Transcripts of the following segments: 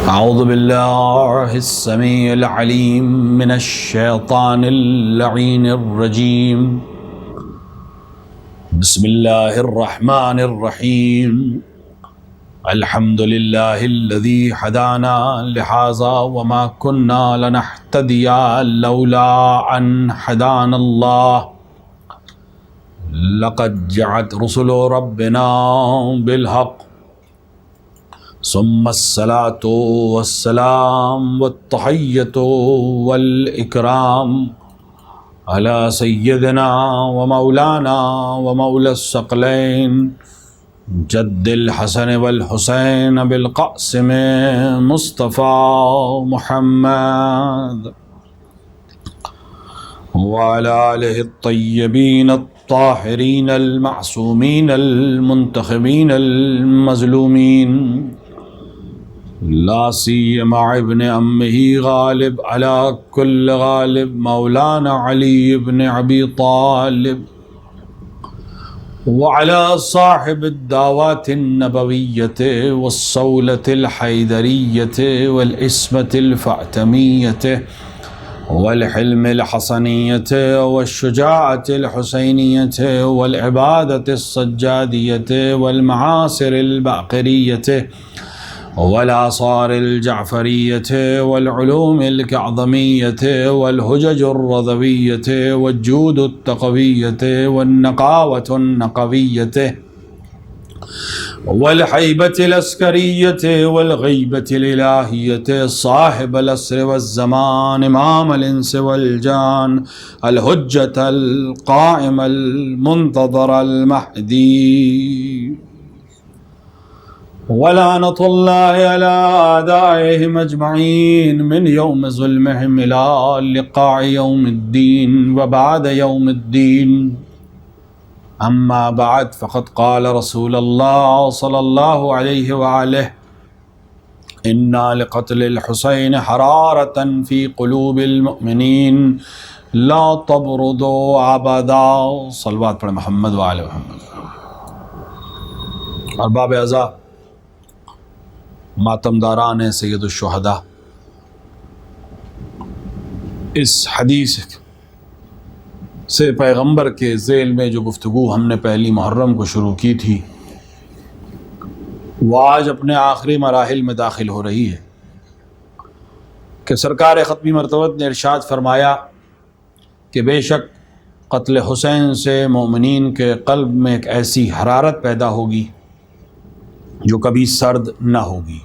اعوذ باللہ السمیع العلیم من الشیطان اللعین الرجیم بسم اللہ الرحمن الرحیم الحمد للہ الذی ہدانا لہذا وما كنا لنہتدی لولا ان ہدانا اللہ لقد جاءت رسل ربنا بالحق ثم الصلاة والسلام والتحیۃ والإکرام على سیدنا ومولانا ومولا الثقلین جد الحسن والحسین بالقاسم مصطفى محمد وعلى آلہ الطیبین الطاہرین المعصومین المنتخبین المظلومین لا سیما ابن امہ غالب علی کل غالب مولانا علی ابن ابی طالب وعلی صاحب الدعوات النبویۃ والصولۃ الحیدریۃ والعصمۃ الفاطمیۃ والحلم الحسنیۃ والشجاعۃ الحسینیۃ والعبادۃ السجادیۃ والمعاصر الباقریۃ والآثار الجعفریۃ والعلوم الکعظمیۃ والحجج الرضویۃ والجود التقویۃ والنقاوۃ النقویۃ والحیبۃ العسکریۃ والغیبۃ الالہیۃ صاحب العصر والزمان امام الانس والجان الحجۃ القائم المنتظر المہدی ولعنۃ اللہ علی اعدائہم اجمعین من یوم ظلمہم الی لقاء یوم الدین وبعد یوم الدین اما بعد فقد قال رسول اللہ صلی اللہ علیہ وآلہ انا لقتل الحسین حرارۃ فی قلوب المؤمنین لا تبردوا ابدا صلوات پڑھ محمد وآلہ محمد۔ ارباب اعضاء، ماتمداران سید الشہداء، اس حدیث سے پیغمبر کے ذیل میں جو گفتگو ہم نے پہلی محرم کو شروع کی تھی وہ آج اپنے آخری مراحل میں داخل ہو رہی ہے کہ سرکار ختمی مرتبت نے ارشاد فرمایا کہ بے شک قتل حسین سے مومنین کے قلب میں ایک ایسی حرارت پیدا ہوگی جو کبھی سرد نہ ہوگی،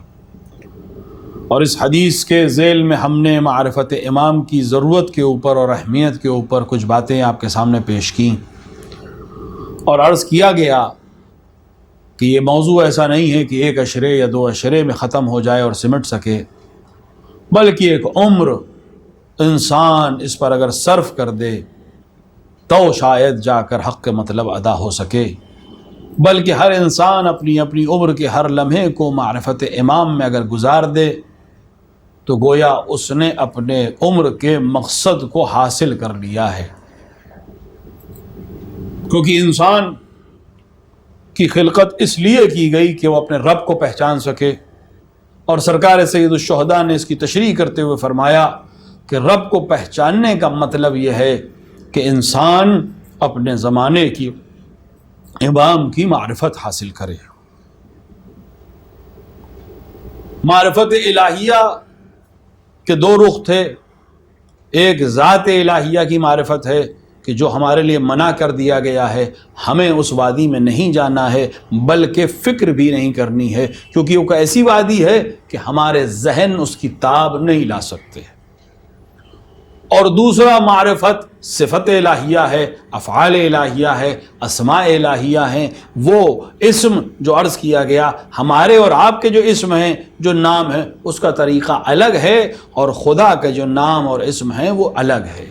اور اس حدیث کے ذیل میں ہم نے معرفت امام کی ضرورت کے اوپر اور اہمیت کے اوپر کچھ باتیں آپ کے سامنے پیش کیں، اور عرض کیا گیا کہ یہ موضوع ایسا نہیں ہے کہ ایک عشرے یا دو عشرے میں ختم ہو جائے اور سمٹ سکے، بلکہ ایک عمر انسان اس پر اگر صرف کر دے تو شاید جا کر حق کا مطلب ادا ہو سکے، بلکہ ہر انسان اپنی اپنی عمر کے ہر لمحے کو معرفت امام میں اگر گزار دے تو گویا اس نے اپنے عمر کے مقصد کو حاصل کر لیا ہے، کیونکہ انسان کی خلقت اس لیے کی گئی کہ وہ اپنے رب کو پہچان سکے، اور سرکار سید الشہداء نے اس کی تشریح کرتے ہوئے فرمایا کہ رب کو پہچاننے کا مطلب یہ ہے کہ انسان اپنے زمانے کی امام کی معرفت حاصل کرے۔ معرفت الہیہ کے دو رخ تھے، ایک ذات الہیہ کی معرفت ہے کہ جو ہمارے لیے منع کر دیا گیا ہے، ہمیں اس وادی میں نہیں جانا ہے بلکہ فکر بھی نہیں کرنی ہے، کیونکہ وہ ایسی وادی ہے کہ ہمارے ذہن اس کی تاب نہیں لا سکتے، اور دوسرا معرفت صفت الہیہ ہے، افعال الہیہ ہے، اسماء الہیہ ہیں، وہ اسم جو عرض کیا گیا ہمارے اور آپ کے جو اسم ہیں، جو نام ہیں، اس کا طریقہ الگ ہے، اور خدا کے جو نام اور اسم ہیں وہ الگ ہے۔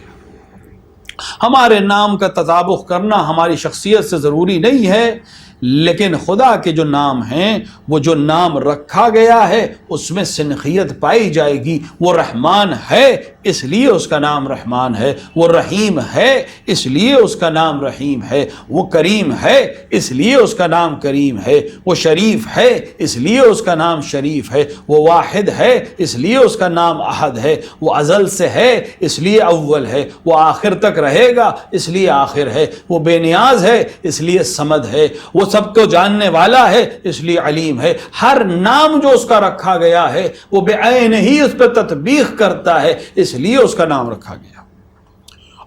ہمارے نام کا تطابق کرنا ہماری شخصیت سے ضروری نہیں ہے، لیکن خدا کے جو نام ہیں، وہ جو نام رکھا گیا ہے اس میں سنخیت پائی جائے گی، وہ رحمان ہے اس لیے اس کا نام رحمان ہے، وہ رحیم ہے اس لیے اس کا نام رحیم ہے، وہ کریم ہے اس لیے اس کا نام کریم ہے، وہ شریف ہے اس لیے اس کا نام شریف ہے، وہ واحد ہے اس لیے اس کا نام احد ہے، وہ ازل سے ہے اس لیے اول ہے، وہ آخر تک رہے گا اس لیے آخر ہے، وہ بے نیاز ہے اس لیے صمد ہے، وہ سب کو جاننے والا ہے اس لیے علیم ہے۔ ہر نام جو اس کا رکھا گیا ہے وہ بعین ہی اس پہ تطبیق کرتا ہے، اس لیے اس کا نام رکھا گیا۔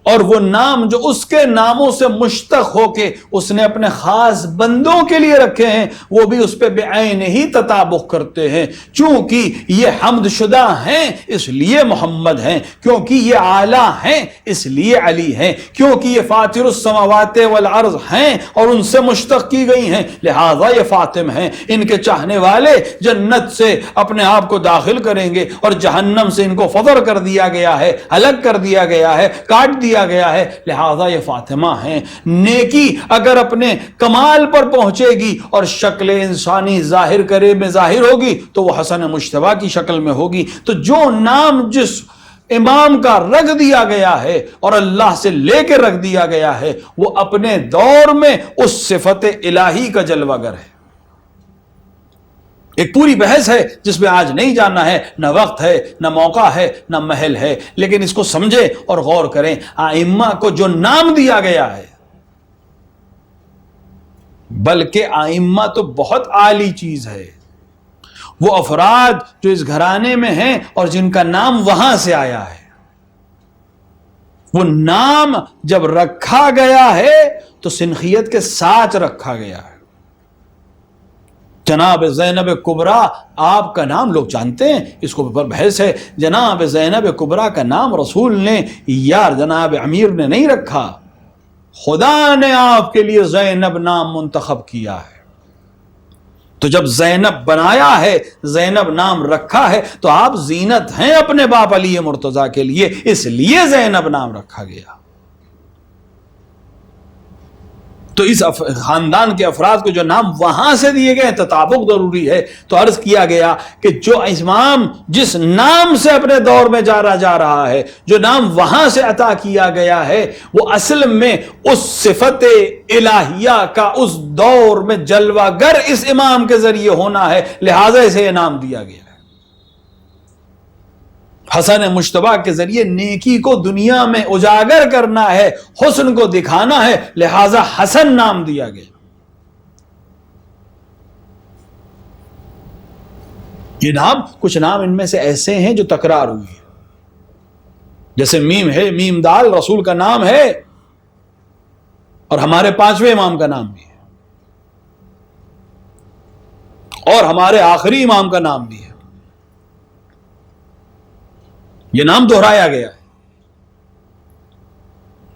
اور وہ نام جو اس کے ناموں سے مشتق ہو کے اس نے اپنے خاص بندوں کے لیے رکھے ہیں وہ بھی اس پہ بعین ہی تطابق کرتے ہیں، چونکہ یہ حمد شدہ ہیں اس لیے محمد ہیں، کیونکہ یہ اعلیٰ ہیں اس لیے علی ہیں، کیونکہ یہ فاطر السماوات والارض ہیں اور ان سے مشتق کی گئی ہیں لہذا یہ فاطم ہیں۔ ان کے چاہنے والے جنت سے اپنے آپ کو داخل کریں گے اور جہنم سے ان کو فضر کر دیا گیا ہے، الگ کر دیا گیا ہے، کاٹ دیا گیا ہے، لہذا یہ فاطمہ ہیں۔ نیکی اگر اپنے کمال پر پہنچے گی اور شکل انسانی ظاہر کرے میں ظاہر ہوگی تو وہ حسن مجتبیٰ کی شکل میں ہوگی۔ تو جو نام جس امام کا رکھ دیا گیا ہے اور اللہ سے لے کے رکھ دیا گیا ہے وہ اپنے دور میں اس صفت الہی کا جلوہ گر ہے۔ ایک پوری بحث ہے جس میں آج نہیں جاننا ہے، نہ وقت ہے، نہ موقع ہے، نہ محل ہے، لیکن اس کو سمجھیں اور غور کریں۔ ائمہ کو جو نام دیا گیا ہے، بلکہ ائمہ تو بہت عالی چیز ہے، وہ افراد جو اس گھرانے میں ہیں اور جن کا نام وہاں سے آیا ہے، وہ نام جب رکھا گیا ہے تو سنخیت کے ساتھ رکھا گیا ہے۔ جناب زینب کبریٰ آپ کا نام لوگ جانتے ہیں، اس کو پر بحث ہے۔ جناب زینب کبریٰ کا نام رسول نے یا جناب امیر نے نہیں رکھا، خدا نے آپ کے لیے زینب نام منتخب کیا ہے۔ تو جب زینب بنایا ہے، زینب نام رکھا ہے تو آپ زینت ہیں اپنے باپ علی مرتضیٰ کے لیے، اس لیے زینب نام رکھا گیا۔ تو اس خاندان کے افراد کو جو نام وہاں سے دیے گئے تطابق ضروری ہے۔ تو عرض کیا گیا کہ جو امام جس نام سے اپنے دور میں جا رہا ہے، جو نام وہاں سے عطا کیا گیا ہے، وہ اصل میں اس صفت الہیہ کا اس دور میں جلوہ گر اس امام کے ذریعے ہونا ہے، لہٰذا اسے یہ نام دیا گیا ہے۔ حسن مجتبیٰ کے ذریعے نیکی کو دنیا میں اجاگر کرنا ہے، حسن کو دکھانا ہے، لہذا حسن نام دیا گیا۔ یہ نام کچھ نام ان میں سے ایسے ہیں جو تکرار ہوئی ہے، جیسے میم ہے، میم دال رسول کا نام ہے اور ہمارے 5ویں امام کا نام بھی ہے اور ہمارے آخری امام کا نام بھی ہے۔ یہ نام دہرایا گیا ہے،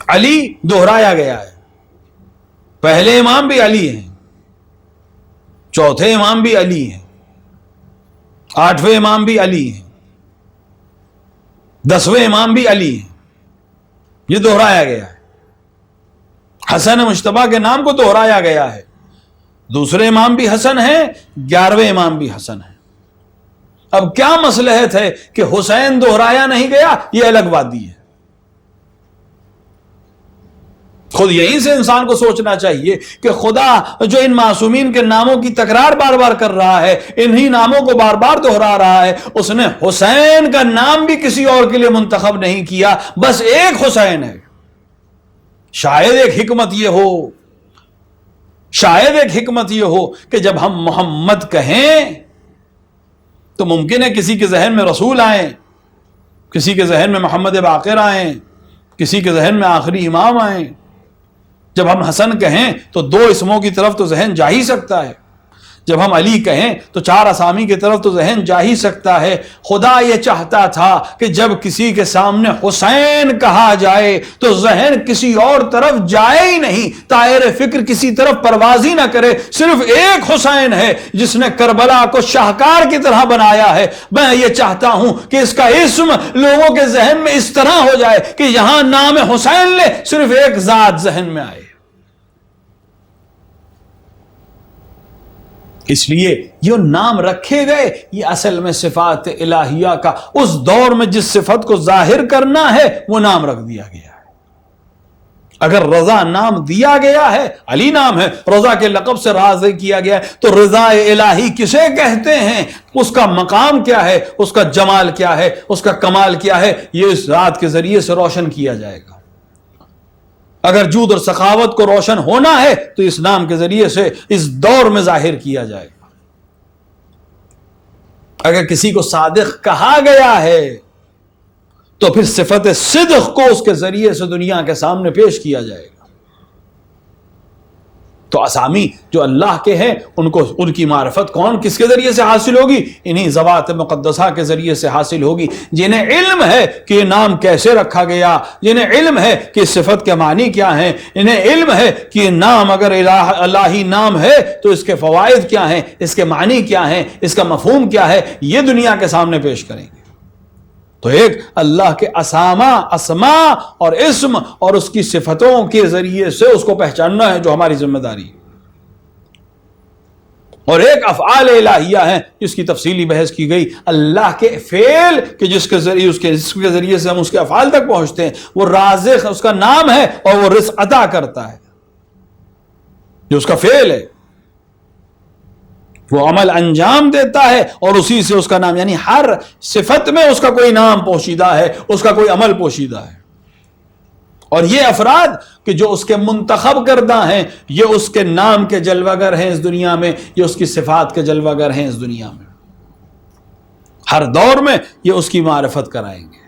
علی دہرایا گیا ہے، پہلے امام بھی علی ہیں، چوتھے امام بھی علی ہیں، 8ویں امام بھی علی ہیں، 10ویں امام بھی علی ہیں، یہ دہرایا گیا ہے۔ حسن مجتبیٰ کے نام کو دہرایا گیا ہے، دوسرے امام بھی حسن ہیں، 11ویں امام بھی حسن ہیں۔ اب کیا مصلحت ہے کہ حسین دہرایا نہیں گیا، یہ الگ وادی ہے۔ خود یہیں سے انسان کو سوچنا چاہیے کہ خدا جو ان معصومین کے ناموں کی تکرار بار بار کر رہا ہے، انہی ناموں کو بار بار دہرا رہا ہے، اس نے حسین کا نام بھی کسی اور کے لیے منتخب نہیں کیا، بس ایک حسین ہے۔ شاید ایک حکمت یہ ہو کہ جب ہم محمد کہیں تو ممکن ہے کسی کے ذہن میں رسول آئیں، کسی کے ذہن میں محمد باقر آئیں، کسی کے ذہن میں آخری امام آئیں۔ جب ہم حسن کہیں تو 2 اسموں کی طرف تو ذہن جا ہی سکتا ہے، جب ہم علی کہیں تو 4 اسامی کی طرف تو ذہن جا ہی سکتا ہے۔ خدا یہ چاہتا تھا کہ جب کسی کے سامنے حسین کہا جائے تو ذہن کسی اور طرف جائے ہی نہیں، طائر فکر کسی طرف پرواز ہی نہ کرے، صرف ایک حسین ہے جس نے کربلا کو شاہکار کی طرح بنایا ہے۔ میں یہ چاہتا ہوں کہ اس کا اسم لوگوں کے ذہن میں اس طرح ہو جائے کہ یہاں نام حسین لے صرف ایک ذات ذہن میں آئے۔ اس لیے یہ نام رکھے گئے، یہ اصل میں صفات الہیہ کا اس دور میں جس صفت کو ظاہر کرنا ہے وہ نام رکھ دیا گیا ہے۔ اگر رضا نام دیا گیا ہے، علی نام ہے، رضا کے لقب سے راضی کیا گیا ہے، تو رضا الہی کسے کہتے ہیں، اس کا مقام کیا ہے، اس کا جمال کیا ہے، اس کا کمال کیا ہے، یہ اس ذات کے ذریعے سے روشن کیا جائے گا۔ اگر جود اور سخاوت کو روشن ہونا ہے تو اس نام کے ذریعے سے اس دور میں ظاہر کیا جائے گا۔ اگر کسی کو صادق کہا گیا ہے تو پھر صفت صدق کو اس کے ذریعے سے دنیا کے سامنے پیش کیا جائے گا۔ تو اسامی جو اللہ کے ہیں ان کی معرفت کس کے ذریعے سے حاصل ہوگی؟ انہی ذوات مقدسہ کے ذریعے سے حاصل ہوگی، جنہیں علم ہے کہ یہ نام کیسے رکھا گیا، جنہیں علم ہے کہ صفت کے معنی کیا ہیں، انہیں علم ہے کہ یہ نام اگر الہی نام ہے تو اس کے فوائد کیا ہیں، اس کے معنی کیا ہیں، اس کا مفہوم کیا ہے، یہ دنیا کے سامنے پیش کریں گے۔ تو ایک اللہ کے اسماء اور اسم اور اس کی صفتوں کے ذریعے سے اس کو پہچاننا ہے جو ہماری ذمہ داری ہے، اور ایک افعال الہیہ ہیں جس کی تفصیلی بحث کی گئی، اللہ کے فعل کہ جس کے ذریعے اس کے رزق کے ذریعے سے ہم اس کے افعال تک پہنچتے ہیں، وہ رازق اس کا نام ہے اور وہ رزق عطا کرتا ہے جو اس کا فعل ہے، وہ عمل انجام دیتا ہے اور اسی سے اس کا نام، یعنی ہر صفت میں اس کا کوئی نام پوشیدہ ہے، اس کا کوئی عمل پوشیدہ ہے۔ اور یہ افراد کہ جو اس کے منتخب کردہ ہیں، یہ اس کے نام کے جلوگر ہیں اس دنیا میں، یہ اس کی صفات کے جلوگر ہیں اس دنیا میں، ہر دور میں یہ اس کی معرفت کرائیں گے۔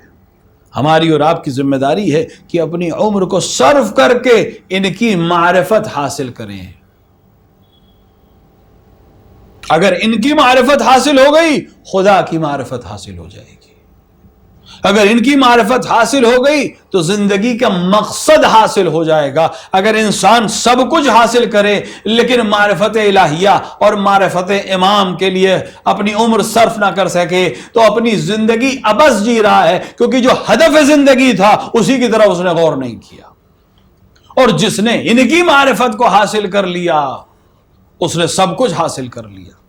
ہماری اور آپ کی ذمہ داری ہے کہ اپنی عمر کو صرف کر کے ان کی معرفت حاصل کریں۔ اگر ان کی معرفت حاصل ہو گئی، خدا کی معرفت حاصل ہو جائے گی۔ اگر ان کی معرفت حاصل ہو گئی تو زندگی کا مقصد حاصل ہو جائے گا۔ اگر انسان سب کچھ حاصل کرے لیکن معرفت الہیہ اور معرفت امام کے لیے اپنی عمر صرف نہ کر سکے تو اپنی زندگی عبث جی رہا ہے، کیونکہ جو ہدف زندگی تھا اسی کی طرف اس نے غور نہیں کیا۔ اور جس نے ان کی معرفت کو حاصل کر لیا اس نے سب کچھ حاصل کر لیا۔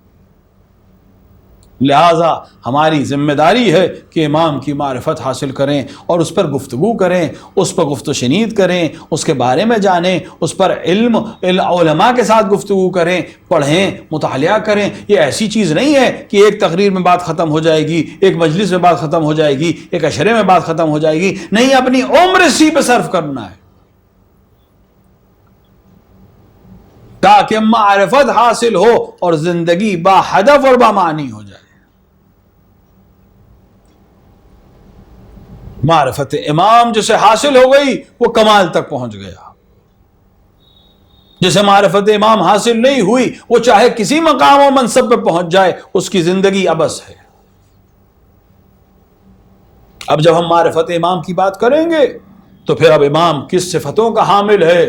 لہذا ہماری ذمہ داری ہے کہ امام کی معرفت حاصل کریں اور اس پر گفتگو کریں، اس پر گفت و شنید کریں، اس کے بارے میں جانیں، اس پر علماء کے ساتھ گفتگو کریں، پڑھیں، مطالعہ کریں۔ یہ ایسی چیز نہیں ہے کہ ایک تقریر میں بات ختم ہو جائے گی، ایک مجلس میں بات ختم ہو جائے گی، ایک عشرے میں بات ختم ہو جائے گی، نہیں، اپنی عمر اسی پہ صرف کرنا ہے تاکہ معرفت حاصل ہو اور زندگی با ہدف اور با معنی ہو جائے۔ معرفت امام جسے حاصل ہو گئی وہ کمال تک پہنچ گیا، جسے معرفت امام حاصل نہیں ہوئی وہ چاہے کسی مقام و منصب پہ پہنچ جائے، اس کی زندگی عبث ہے۔ اب جب ہم معرفت امام کی بات کریں گے تو پھر اب امام کس صفتوں کا حامل ہے،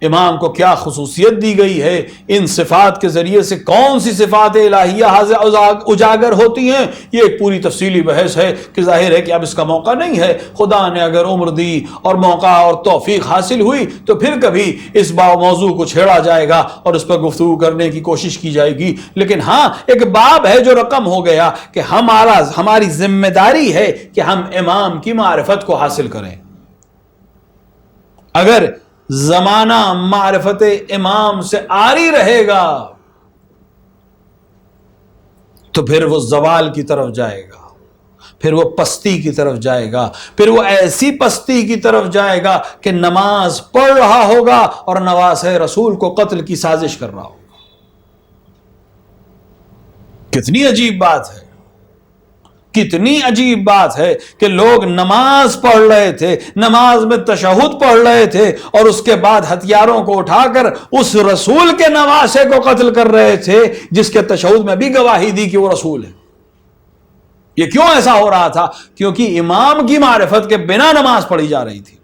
امام کو کیا خصوصیت دی گئی ہے، ان صفات کے ذریعے سے کون سی صفات الہیہ اجاگر ہوتی ہیں، یہ ایک پوری تفصیلی بحث ہے کہ ظاہر ہے کہ اب اس کا موقع نہیں ہے۔ خدا نے اگر عمر دی اور موقع اور توفیق حاصل ہوئی تو پھر کبھی اس موضوع کو چھیڑا جائے گا اور اس پر گفتگو کرنے کی کوشش کی جائے گی، لیکن ہاں ایک باب ہے جو رقم ہو گیا کہ ہماری ذمہ داری ہے کہ ہم امام کی معرفت کو حاصل کریں۔ اگر زمانہ معرفت امام سے عاری رہے گا تو پھر وہ زوال کی طرف جائے گا، پھر وہ پستی کی طرف جائے گا، پھر وہ ایسی پستی کی طرف جائے گا کہ نماز پڑھ رہا ہوگا اور نواسہ رسول کو قتل کی سازش کر رہا ہوگا۔ کتنی عجیب بات ہے، کتنی عجیب بات ہے کہ لوگ نماز پڑھ رہے تھے، نماز میں تشہد پڑھ رہے تھے اور اس کے بعد ہتھیاروں کو اٹھا کر اس رسول کے نواسے کو قتل کر رہے تھے جس کے تشہد میں بھی گواہی دی کہ وہ رسول ہے۔ یہ کیوں ایسا ہو رہا تھا؟ کیونکہ امام کی معرفت کے بنا نماز پڑھی جا رہی تھی۔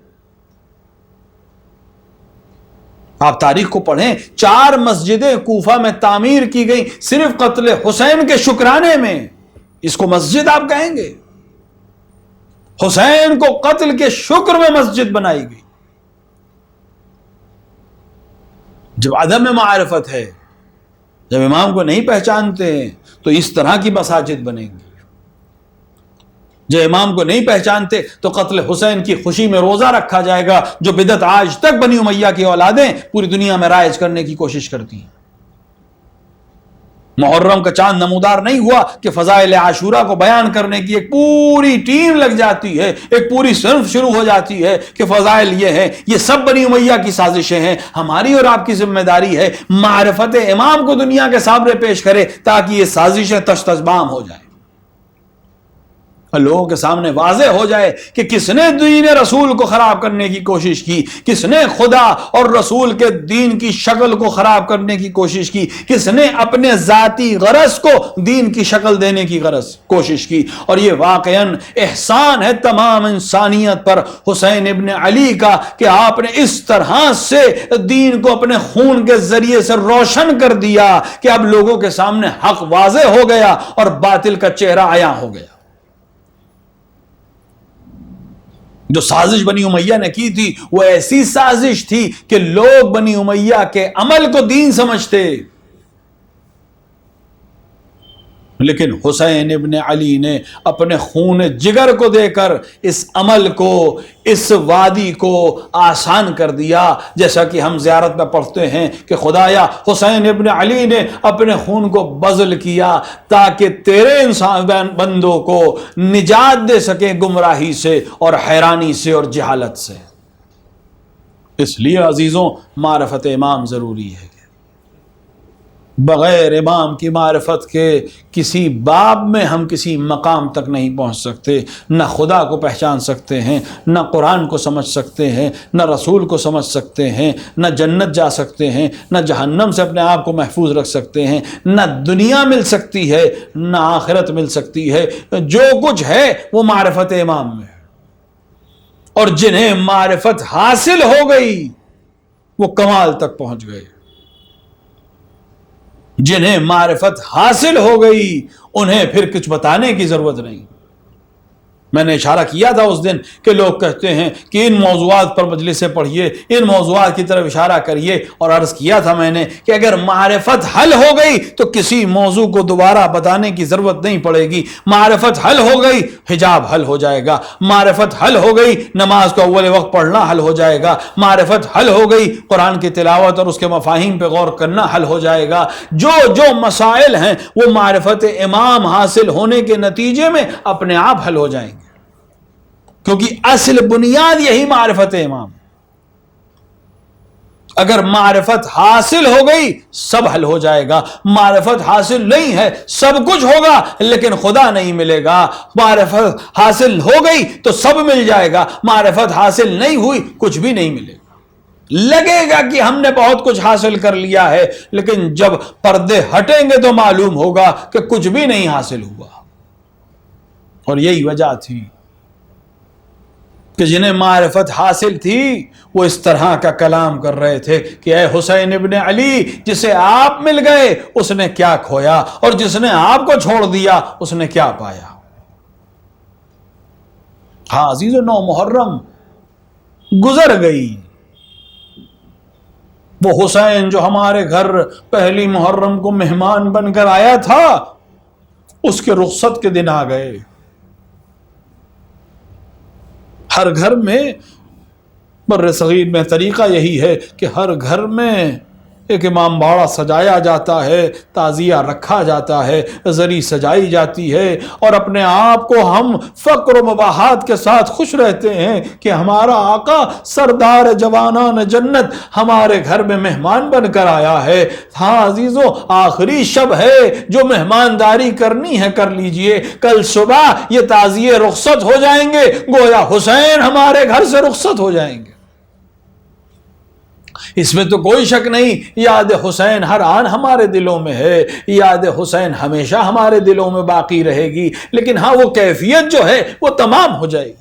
آپ تاریخ کو پڑھیں، 4 مسجدیں کوفہ میں تعمیر کی گئی صرف قتل حسین کے شکرانے میں۔ اس کو مسجد آپ کہیں گے؟ حسین کو قتل کے شکر میں مسجد بنائی گئی۔ جب عدم معرفت ہے جب امام کو نہیں پہچانتے تو اس طرح کی مساجد بنیں گی. جب امام کو نہیں پہچانتے تو قتل حسین کی خوشی میں روزہ رکھا جائے گا، جو بدعت آج تک بنی امیہ کی اولادیں پوری دنیا میں رائج کرنے کی کوشش کرتی ہیں. محرم کا چاند نمودار نہیں ہوا کہ فضائل عاشورہ کو بیان کرنے کی ایک پوری ٹیم لگ جاتی ہے، ایک پوری صنف شروع ہو جاتی ہے کہ فضائل یہ ہیں. یہ سب بنی امیہ کی سازشیں ہیں. ہماری اور آپ کی ذمہ داری ہے معرفت امام کو دنیا کے سامنے پیش کرے تاکہ یہ سازشیں تشتزبام ہو جائیں، لوگوں کے سامنے واضح ہو جائے کہ کس نے دین رسول کو خراب کرنے کی کوشش کی، کس نے خدا اور رسول کے دین کی شکل کو خراب کرنے کی کوشش کی، کس نے اپنے ذاتی غرض کو دین کی شکل دینے کی کوشش کی. اور یہ واقعاً احسان ہے تمام انسانیت پر حسین ابن علی کا کہ آپ نے اس طرح سے دین کو اپنے خون کے ذریعے سے روشن کر دیا کہ اب لوگوں کے سامنے حق واضح ہو گیا اور باطل کا چہرہ عیاں ہو گیا. جو سازش بنی امیہ نے کی تھی وہ ایسی سازش تھی کہ لوگ بنی امیہ کے عمل کو دین سمجھتے، لیکن حسین ابن علی نے اپنے خون جگر کو دے کر اس عمل کو، اس وادی کو آسان کر دیا. جیسا کہ ہم زیارت میں پڑھتے ہیں کہ خدایا حسین ابن علی نے اپنے خون کو بذل کیا تاکہ تیرے انسان بندوں کو نجات دے سکے گمراہی سے اور حیرانی سے اور جہالت سے. اس لیے عزیزوں معرفت امام ضروری ہے. بغیر امام کی معرفت کے کسی باب میں ہم کسی مقام تک نہیں پہنچ سکتے. نہ خدا کو پہچان سکتے ہیں، نہ قرآن کو سمجھ سکتے ہیں، نہ رسول کو سمجھ سکتے ہیں، نہ جنت جا سکتے ہیں، نہ جہنم سے اپنے آپ کو محفوظ رکھ سکتے ہیں، نہ دنیا مل سکتی ہے نہ آخرت مل سکتی ہے. جو کچھ ہے وہ معرفت امام میں. اور جنہیں معرفت حاصل ہو گئی وہ کمال تک پہنچ گئے. جنہیں معرفت حاصل ہو گئی انہیں پھر کچھ بتانے کی ضرورت نہیں. میں نے اشارہ کیا تھا اس دن کہ لوگ کہتے ہیں کہ ان موضوعات پر مجلسیں پڑھیے، ان موضوعات کی طرف اشارہ کریے، اور عرض کیا تھا میں نے کہ اگر معرفت حل ہو گئی تو کسی موضوع کو دوبارہ بتانے کی ضرورت نہیں پڑے گی. معرفت حل ہو گئی حجاب حل ہو جائے گا، معرفت حل ہو گئی نماز کو اول وقت پڑھنا حل ہو جائے گا، معرفت حل ہو گئی قرآن کی تلاوت اور اس کے مفاہیم پہ غور کرنا حل ہو جائے گا. جو مسائل ہیں وہ معرفت امام حاصل ہونے کے نتیجے میں اپنے آپ حل ہو جائیں گے، کیونکہ اصل بنیاد یہی معرفت امام. اگر معرفت حاصل ہو گئی سب حل ہو جائے گا. معرفت حاصل نہیں ہے سب کچھ ہوگا لیکن خدا نہیں ملے گا. معرفت حاصل ہو گئی تو سب مل جائے گا، معرفت حاصل نہیں ہوئی کچھ بھی نہیں ملے گا. لگے گا کہ ہم نے بہت کچھ حاصل کر لیا ہے، لیکن جب پردے ہٹیں گے تو معلوم ہوگا کہ کچھ بھی نہیں حاصل ہوا. اور یہی وجہ تھی کہ جنہیں معرفت حاصل تھی وہ اس طرح کا کلام کر رہے تھے کہ اے حسین ابن علی، جسے آپ مل گئے اس نے کیا کھویا، اور جس نے آپ کو چھوڑ دیا اس نے کیا پایا. ہاں عزیزو، 9 محرم گزر گئی. وہ حسین جو ہمارے گھر پہلی محرم کو مہمان بن کر آیا تھا اس کے رخصت کے دن آ گئے. ہر گھر میں بر صغیر میں طریقہ یہی ہے کہ ہر گھر میں ایک امام باڑہ سجایا جاتا ہے، تعزیہ رکھا جاتا ہے، زری سجائی جاتی ہے، اور اپنے آپ کو ہم فقر و مباحات کے ساتھ خوش رہتے ہیں کہ ہمارا آقا سردار جوانان جنت ہمارے گھر میں مہمان بن کر آیا ہے. ہاں عزیزو، آخری شب ہے، جو مہمانداری کرنی ہے کر لیجئے. کل صبح یہ تعزیے رخصت ہو جائیں گے، گویا حسین ہمارے گھر سے رخصت ہو جائیں گے. اس میں تو کوئی شک نہیں، یاد حسین ہر آن ہمارے دلوں میں ہے، یاد حسین ہمیشہ ہمارے دلوں میں باقی رہے گی، لیکن ہاں وہ کیفیت جو ہے وہ تمام ہو جائے گی.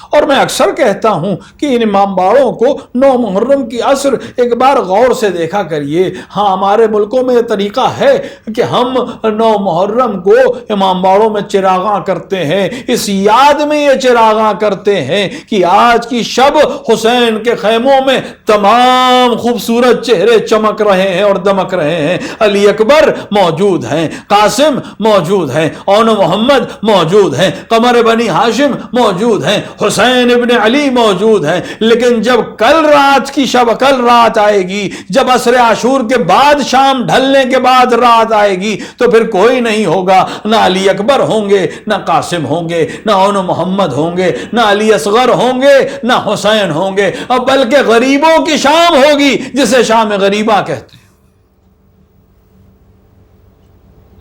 اور میں اکثر کہتا ہوں کہ ان امام باڑوں کو 9 محرم کی عصر ایک بار غور سے دیکھا کریے۔ ہاں ہمارے ملکوں میں یہ طریقہ ہے کہ ہم 9 محرم کو امام باڑوں میں چراغاں کرتے ہیں، اس یاد میں یہ چراغاں کرتے ہیں کہ آج کی شب حسین کے خیموں میں تمام خوبصورت چہرے چمک رہے ہیں اور دمک رہے ہیں، علی اکبر موجود ہیں، قاسم موجود ہیں، اون محمد موجود ہیں، قمر بنی ہاشم موجود ہیں، حسین ابن علی موجود ہیں۔ لیکن جب کل رات کی شب، کل رات آئے گی، جب عصر عاشور کے بعد، شام ڈھلنے کے بعد رات آئے گی، تو پھر کوئی نہیں ہوگا، نہ علی اکبر ہوں گے، نہ قاسم ہوں گے، نہ اون محمد ہوں گے، نہ علی اصغر ہوں گے، نہ حسین ہوں گے، اور بلکہ غریبوں کی شام ہوگی جسے شام غریبہ کہتے ہیں۔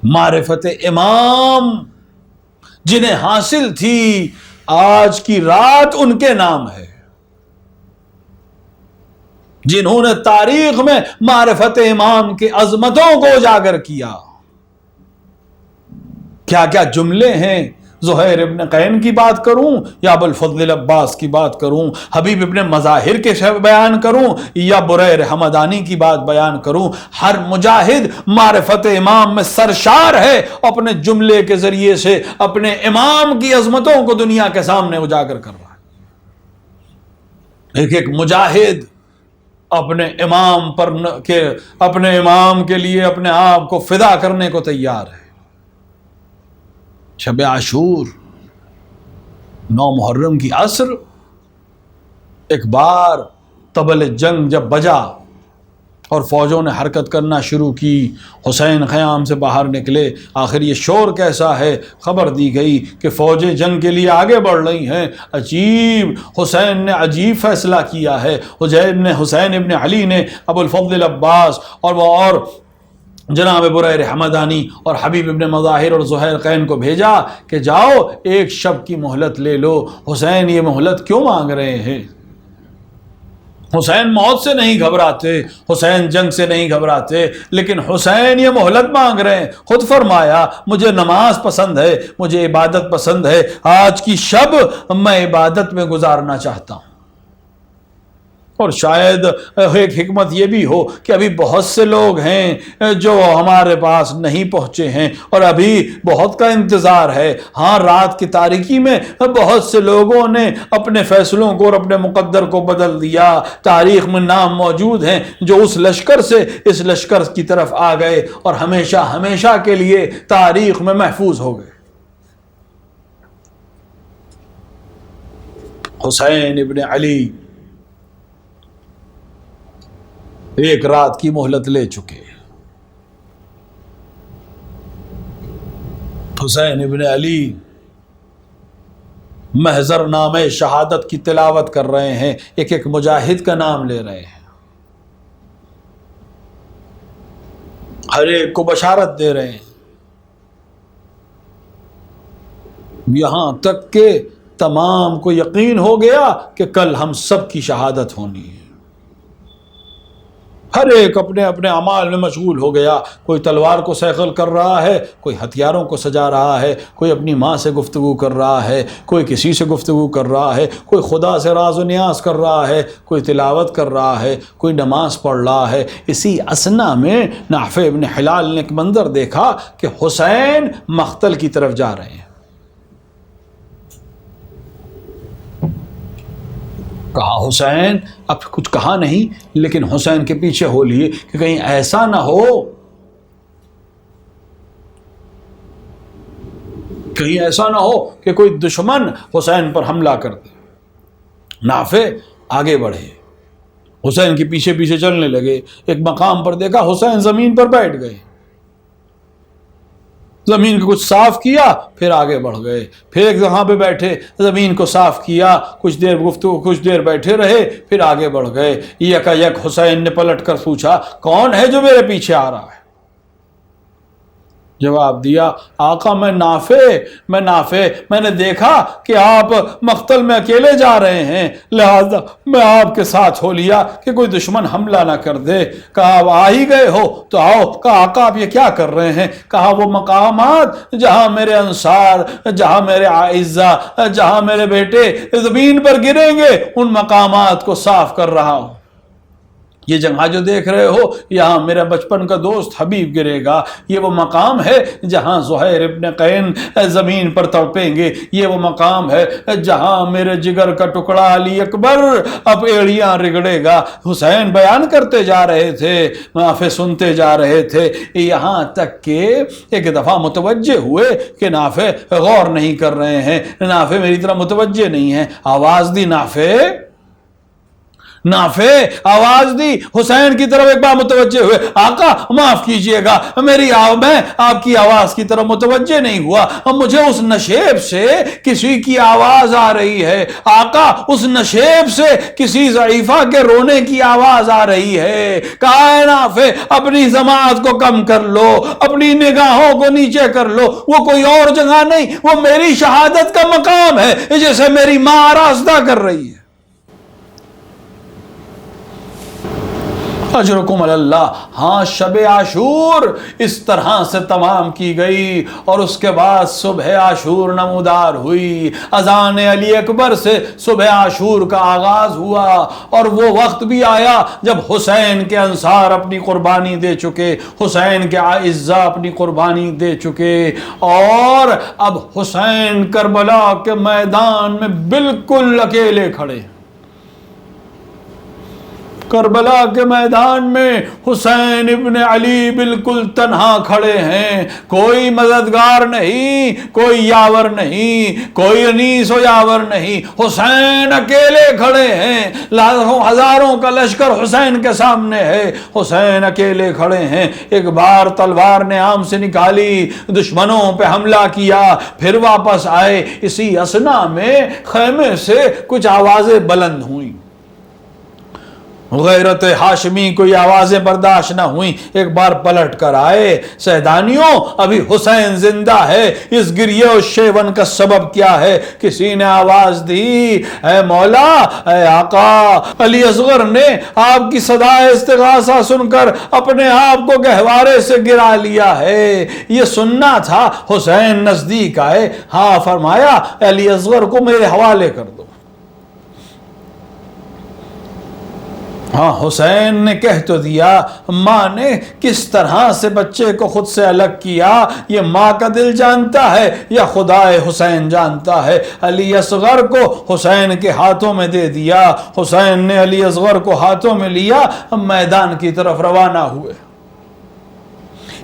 معرفت امام جنہیں حاصل تھی، آج کی رات ان کے نام ہے، جنہوں نے تاریخ میں معرفت امام کی عظمتوں کو اجاگر کیا۔ کیا کیا جملے ہیں، زہیر ابن قین کی بات کروں یا ابو الفضل عباس کی بات کروں، حبیب ابن مظاہر کے بیان کروں یا بریر حمدانی کی بات بیان کروں، ہر مجاہد معرفت امام میں سرشار ہے، اپنے جملے کے ذریعے سے اپنے امام کی عظمتوں کو دنیا کے سامنے اجاگر کر رہا ہے۔ ایک ایک مجاہد اپنے امام کے لیے اپنے آپ کو فدا کرنے کو تیار ہے۔ شب عاشور 9 محرم کی عصر، ایک بار طبل جنگ جب بجا اور فوجوں نے حرکت کرنا شروع کی، حسین خیام سے باہر نکلے، آخر یہ شور کیسا ہے، خبر دی گئی کہ فوجیں جنگ کے لیے آگے بڑھ رہی ہیں۔ عجیب، حسین نے عجیب فیصلہ کیا ہے، حسین ابن علی نے ابو الفضل عباس اور جناب بریر حمدانی اور حبیب ابن مظاہر اور زہیر قین کو بھیجا کہ جاؤ ایک شب کی مہلت لے لو۔ حسین یہ مہلت کیوں مانگ رہے ہیں؟ حسین موت سے نہیں گھبراتے، حسین جنگ سے نہیں گھبراتے، لیکن حسین یہ مہلت مانگ رہے ہیں۔ خود فرمایا مجھے نماز پسند ہے، مجھے عبادت پسند ہے، آج کی شب میں عبادت میں گزارنا چاہتا ہوں۔ اور شاید ایک حکمت یہ بھی ہو کہ ابھی بہت سے لوگ ہیں جو ہمارے پاس نہیں پہنچے ہیں اور ابھی بہت کا انتظار ہے۔ ہاں، رات کی تاریکی میں بہت سے لوگوں نے اپنے فیصلوں کو اور اپنے مقدر کو بدل دیا۔ تاریخ میں نام موجود ہیں جو اس لشکر سے اس لشکر کی طرف آ گئے اور ہمیشہ ہمیشہ کے لیے تاریخ میں محفوظ ہو گئے۔ حسین ابن علی ایک رات کی مہلت لے چکے۔ حسین ابن علی محضر نامہ شہادت کی تلاوت کر رہے ہیں، ایک ایک مجاہد کا نام لے رہے ہیں، ہر ایک کو بشارت دے رہے ہیں، یہاں تک کہ تمام کو یقین ہو گیا کہ کل ہم سب کی شہادت ہونی ہے۔ ہر ایک اپنے اپنے اعمال میں مشغول ہو گیا، کوئی تلوار کو صیقل کر رہا ہے، کوئی ہتھیاروں کو سجا رہا ہے، کوئی اپنی ماں سے گفتگو کر رہا ہے، کوئی کسی سے گفتگو کر رہا ہے، کوئی خدا سے راز و نیاز کر رہا ہے، کوئی تلاوت کر رہا ہے، کوئی نماز پڑھ رہا ہے۔ اسی اثنا میں نافع ابن حلال نے ایک منظر دیکھا کہ حسین مقتل کی طرف جا رہے ہیں۔ کہا حسین، اب کچھ کہا نہیں، لیکن حسین کے پیچھے ہو لیے کہ کہیں ایسا نہ ہو، کہیں ایسا نہ ہو کہ کوئی دشمن حسین پر حملہ کر دے۔ نافع آگے بڑھے، حسین کے پیچھے پیچھے چلنے لگے، ایک مقام پر دیکھا حسین زمین پر بیٹھ گئے، زمین کو کچھ صاف کیا، پھر آگے بڑھ گئے، پھر ایک جگہ پہ بیٹھے، زمین کو صاف کیا، کچھ دیر گفتگو، کچھ دیر بیٹھے رہے، پھر آگے بڑھ گئے۔ یکا یک حسین نے پلٹ کر پوچھا کون ہے جو میرے پیچھے آ رہا ہے؟ جواب دیا آقا میں نے دیکھا کہ آپ مقتل میں اکیلے جا رہے ہیں، لہذا میں آپ کے ساتھ ہو لیا کہ کوئی دشمن حملہ نہ کر دے۔ کہا آپ آ ہی گئے ہو تو آؤ۔ کہا آقا آپ یہ کیا کر رہے ہیں؟ کہا وہ مقامات جہاں میرے انصار، جہاں میرے اعزاء، جہاں میرے بیٹے زمین پر گریں گے ان مقامات کو صاف کر رہا ہوں۔ یہ جگہ جو دیکھ رہے ہو یہاں میرا بچپن کا دوست حبیب گرے گا، یہ وہ مقام ہے جہاں زہیر ابن قین زمین پر تڑپیں گے، یہ وہ مقام ہے جہاں میرے جگر کا ٹکڑا علی اکبر اب ایڑیاں رگڑے گا۔ حسین بیان کرتے جا رہے تھے، نافع سنتے جا رہے تھے، یہاں تک کہ ایک دفعہ متوجہ ہوئے کہ نافع غور نہیں کر رہے ہیں، نافع میری طرح متوجہ نہیں ہے۔ آواز دی نافع آواز دی، حسین کی طرف ایک بار متوجہ ہوئے، آقا معاف کیجئے گا میں آپ کی آواز کی طرف متوجہ نہیں ہوا، مجھے اس نشیب سے کسی کی آواز آ رہی ہے، آقا اس نشیب سے کسی ضعیفہ کے رونے کی آواز آ رہی ہے۔ کہا ہے نافع اپنی سماعت کو کم کر لو، اپنی نگاہوں کو نیچے کر لو، وہ کوئی اور جگہ نہیں، وہ میری شہادت کا مقام ہے جسے میری ماں آراستہ کر رہی ہے۔ اجرکم اللہ۔ ہاں شب عاشور اس طرح سے تمام کی گئی اور اس کے بعد صبح عاشور نمودار ہوئی، اذان علی اکبر سے صبح عاشور کا آغاز ہوا، اور وہ وقت بھی آیا جب حسین کے انصار اپنی قربانی دے چکے، حسین کے اعزاء اپنی قربانی دے چکے، اور اب حسین کربلا کے میدان میں بالکل اکیلے کھڑے۔ کربلا کے میدان میں حسین ابن علی بالکل تنہا کھڑے ہیں، کوئی مددگار نہیں، کوئی یاور نہیں، کوئی انیس و یاور نہیں، حسین اکیلے کھڑے ہیں، لاکھوں ہزاروں کا لشکر حسین کے سامنے ہے، حسین اکیلے کھڑے ہیں۔ ایک بار تلوار نے عام سے نکالی، دشمنوں پہ حملہ کیا، پھر واپس آئے، اسی اثنا میں خیمے سے کچھ آوازیں بلند ہوئیں، غیرت ہاشمی کوئی آوازیں برداشت نہ ہوئیں، ایک بار پلٹ کر آئے، سیدانیوں ابھی حسین زندہ ہے، اس گریہ و شیون کا سبب کیا ہے؟ کسی نے آواز دی، اے مولا، اے آقا، علی اصغر نے آپ کی صدائے استغاثہ سن کر اپنے آپ کو گہوارے سے گرا لیا ہے، یہ سننا تھا۔ حسین نزدیک آئے، ہاں فرمایا علی اصغر کو میرے حوالے کر دو۔ ہاں حسین نے کہہ تو دیا، ماں نے کس طرح سے بچے کو خود سے الگ کیا یہ ماں کا دل جانتا ہے یا خدائے حسین جانتا ہے۔ علی اصغر کو حسین کے ہاتھوں میں دے دیا، حسین نے علی اصغر کو ہاتھوں میں لیا، میدان کی طرف روانہ ہوئے۔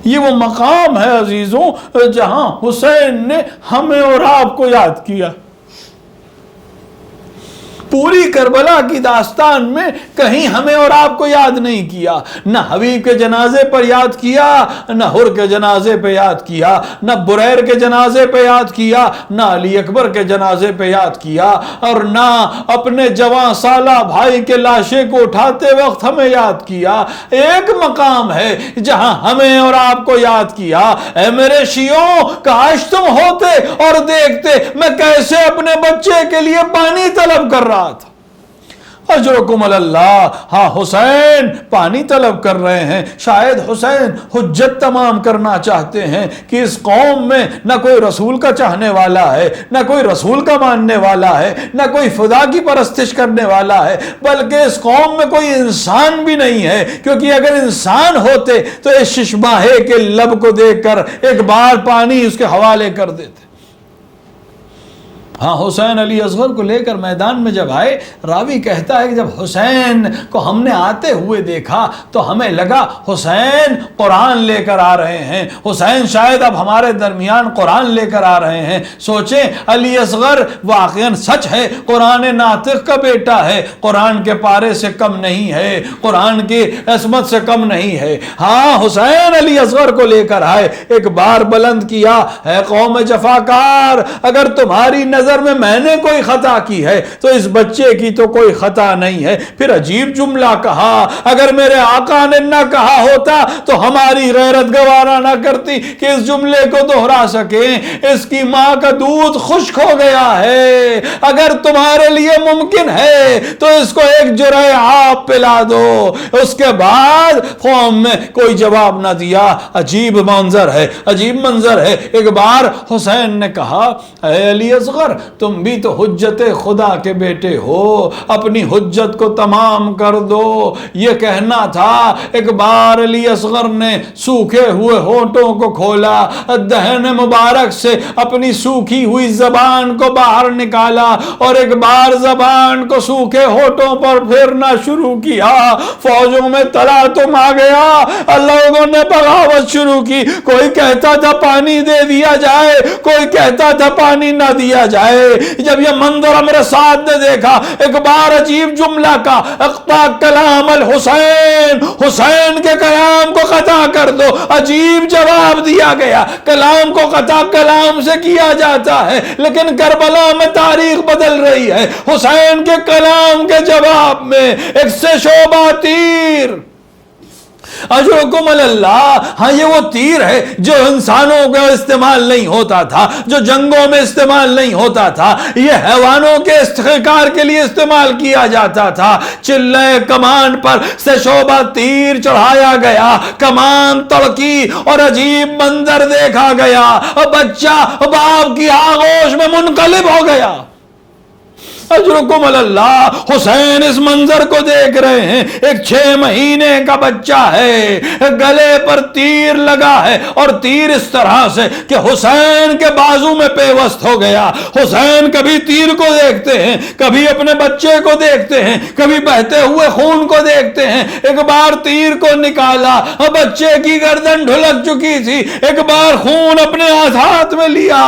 یہ وہ مقام ہے عزیزوں جہاں حسین نے ہمیں اور آپ کو یاد کیا۔ پوری کربلا کی داستان میں کہیں ہمیں اور آپ کو یاد نہیں کیا، نہ حبیب کے جنازے پر یاد کیا، نہ حر کے جنازے پہ یاد کیا، نہ بریر کے جنازے پہ یاد کیا، نہ علی اکبر کے جنازے پہ یاد کیا، اور نہ اپنے جوان سالہ بھائی کے لاشے کو اٹھاتے وقت ہمیں یاد کیا۔ ایک مقام ہے جہاں ہمیں اور آپ کو یاد کیا۔ اے میرے شیعوں، کاش تم ہوتے اور دیکھتے میں کیسے اپنے بچے کے لیے پانی طلب کر رہا تھا۔ اجرکم اللہ۔ ہاں حسین پانی طلب کر رہے ہیں، شاید حسین حجت تمام کرنا چاہتے ہیں کہ اس قوم میں نہ کوئی رسول کا چاہنے والا ہے، نہ کوئی رسول کا ماننے والا ہے، نہ کوئی خدا کی پرستش کرنے والا ہے، بلکہ اس قوم میں کوئی انسان بھی نہیں ہے، کیونکہ اگر انسان ہوتے تو اس ششماہے کے لب کو دیکھ کر ایک بار پانی اس کے حوالے کر دیتے۔ ہاں حسین علی اصغر کو لے کر میدان میں جب آئے، راوی کہتا ہے کہ جب حسین کو ہم نے آتے ہوئے دیکھا تو ہمیں لگا حسین قرآن لے کر آ رہے ہیں، حسین شاید اب ہمارے درمیان قرآن لے کر آ رہے ہیں۔ سوچیں علی اصغر واقعاً سچ ہے، قرآن ناطق کا بیٹا ہے، قرآن کے پارے سے کم نہیں ہے، قرآن کی عصمت سے کم نہیں ہے۔ ہاں حسین علی اصغر کو لے کر آئے، ایک بار بلند کیا، اے قوم جفاکار، اگر تمہاری نظر نظر میں نے کوئی خطا کی ہے تو اس بچے کی تو کوئی خطا نہیں ہے۔ پھر عجیب جملہ کہا، اگر میرے آقا نے نہ کہا ہوتا تو ہماری غیرت گوارا نہ کرتی کہ اس جملے کو دہرا سکیں۔ اس کی ماں کا دودھ خشک ہو گیا ہے، اگر تمہارے لیے ممکن ہے تو اس کو ایک جرعہ آب پلا دو۔ اس کے بعد قوم میں کوئی جواب نہ دیا۔ عجیب منظر ہے، عجیب منظر ہے۔ ایک بار حسین نے کہا، اے علی اصغر، تم بھی تو حجت خدا کے بیٹے ہو، اپنی حجت کو تمام کر دو۔ یہ کہنا تھا۔ ایک بار علی اصغر نے سوکھے ہوئے ہونٹوں کو کھولا، دہن مبارک سے اپنی سوکھی ہوئی زبان کو باہر نکالا اور ایک بار زبان کو سوکھے ہونٹوں پر پھیرنا شروع کیا۔ فوجوں میں تلاطم آ گیا، لوگوں نے بغاوت شروع کی۔ کوئی کہتا تھا پانی دے دیا جائے، کوئی کہتا تھا پانی نہ دیا جائے۔ جب یہ منظر امر سعد نے دیکھا، ایک بار عجیب جملہ کا، اقطع کلام الحسین، حسین کے کلام کو قطع کر دو۔ عجیب جواب دیا گیا۔ کلام کو قطع کلام سے کیا جاتا ہے، لیکن کربلا میں تاریخ بدل رہی ہے۔ حسین کے کلام کے جواب میں ایک سے شعبہ تیر، اجرکم اللہ۔ ہاں یہ وہ تیر ہے جو انسانوں کو استعمال نہیں ہوتا تھا، جو جنگوں میں استعمال نہیں ہوتا تھا، یہ حیوانوں کے استحکار کے لیے استعمال کیا جاتا تھا۔ چلے کمان پر سے شعبہ تیر چڑھایا گیا، کمان تڑکی اور عجیب منظر دیکھا گیا۔ بچہ باپ کی آغوش میں منقلب ہو گیا۔ اجرکم اللہ۔ حسین اس منظر کو دیکھ رہے ہیں، ایک 6 مہینے کا بچہ ہے، گلے پر تیر لگا ہے اور تیر اس طرح سے کہ حسین کے بازو میں پیوست ہو گیا۔ حسین کبھی تیر کو دیکھتے ہیں، کبھی اپنے بچے کو دیکھتے ہیں، کبھی بہتے ہوئے خون کو دیکھتے ہیں۔ ایک بار تیر کو نکالا، بچے کی گردن ڈھلک چکی تھی، ایک بار خون اپنے ہاتھ میں لیا،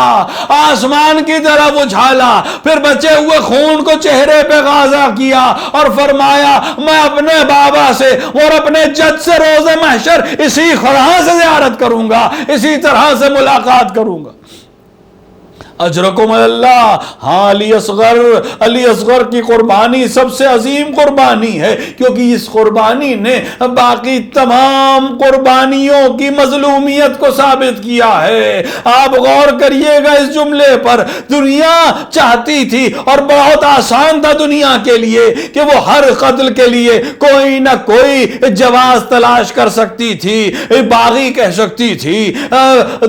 آسمان کی طرف اچھالا، پھر بچے ہوئے خون کو چہرے پہ غازہ کیا اور فرمایا، میں اپنے بابا سے اور اپنے جد سے روز محشر اسی طرح سے زیارت کروں گا، اسی طرح سے ملاقات کروں گا۔ اجرکم اللہ۔ ہاں علی اصغر کی قربانی سب سے عظیم قربانی ہے، کیونکہ اس قربانی نے باقی تمام قربانیوں کی مظلومیت کو ثابت کیا ہے۔ آپ غور کریے گا اس جملے پر۔ دنیا چاہتی تھی اور بہت آسان تھا دنیا کے لیے کہ وہ ہر قتل کے لیے کوئی نہ کوئی جواز تلاش کر سکتی تھی، باغی کہہ سکتی تھی،